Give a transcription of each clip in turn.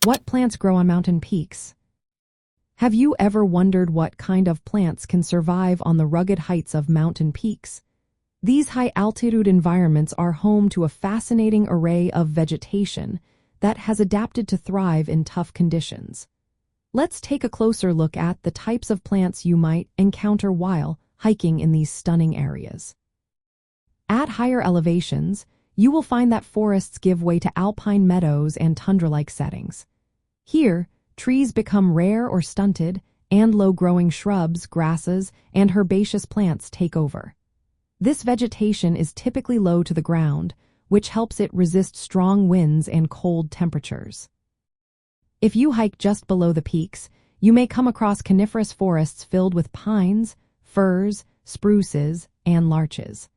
What plants grow on mountain peaks? Have you ever wondered what kind of plants can survive on the rugged heights of mountain peaks? These high-altitude environments are home to a fascinating array of vegetation that has adapted to thrive in tough conditions. Let's take a closer look at the types of plants you might encounter while hiking in these stunning areas. At higher elevations, you will find that forests give way to alpine meadows and tundra-like settings. Here, trees become rare or stunted, and low-growing shrubs, grasses, and herbaceous plants take over. This vegetation is typically low to the ground, which helps it resist strong winds and cold temperatures. If you hike just below the peaks, you may come across coniferous forests filled with pines, firs, spruces, and larches.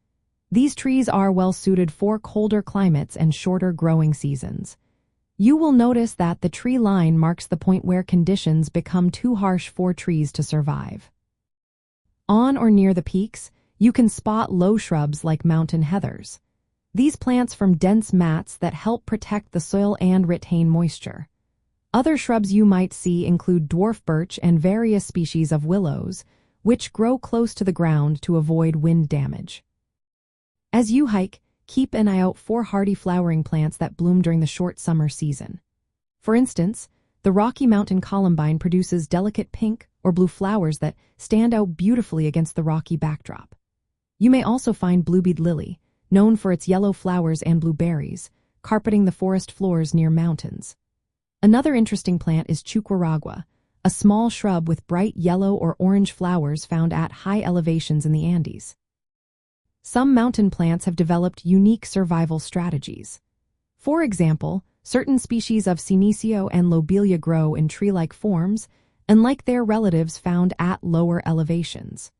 These trees are well suited for colder climates and shorter growing seasons. You will notice that the tree line marks the point where conditions become too harsh for trees to survive. On or near the peaks, you can spot low shrubs like mountain heathers. These plants form dense mats that help protect the soil and retain moisture. Other shrubs you might see include dwarf birch and various species of willows, which grow close to the ground to avoid wind damage. As you hike, keep an eye out for hardy flowering plants that bloom during the short summer season. For instance, the Rocky Mountain columbine produces delicate pink or blue flowers that stand out beautifully against the rocky backdrop. You may also find blue-bead lily, known for its yellow flowers and blue berries, carpeting the forest floors near mountains. Another interesting plant is chuquiragua, a small shrub with bright yellow or orange flowers found at high elevations in the Andes. Some mountain plants have developed unique survival strategies. For example, certain species of senecio and lobelia grow in tree-like forms, unlike their relatives found at lower elevations.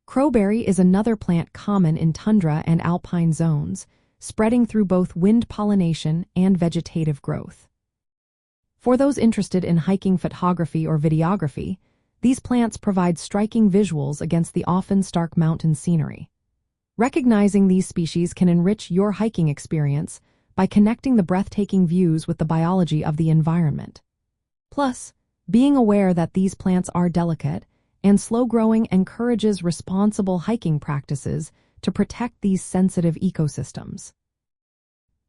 Crowberry is another plant common in tundra and alpine zones, spreading through both wind pollination and vegetative growth. For those interested in hiking photography or videography, these plants provide striking visuals against the often stark mountain scenery. Recognizing these species can enrich your hiking experience by connecting the breathtaking views with the biology of the environment. Plus, being aware that these plants are delicate and slow-growing encourages responsible hiking practices to protect these sensitive ecosystems.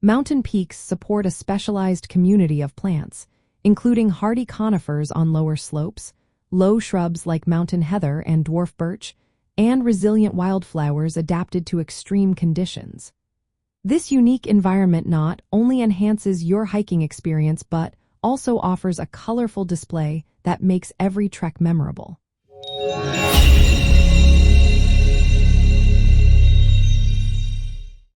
Mountain peaks support a specialized community of plants, including hardy conifers on lower slopes, low shrubs like mountain heather and dwarf birch, and resilient wildflowers adapted to extreme conditions. This unique environment not only enhances your hiking experience but also offers a colorful display that makes every trek memorable.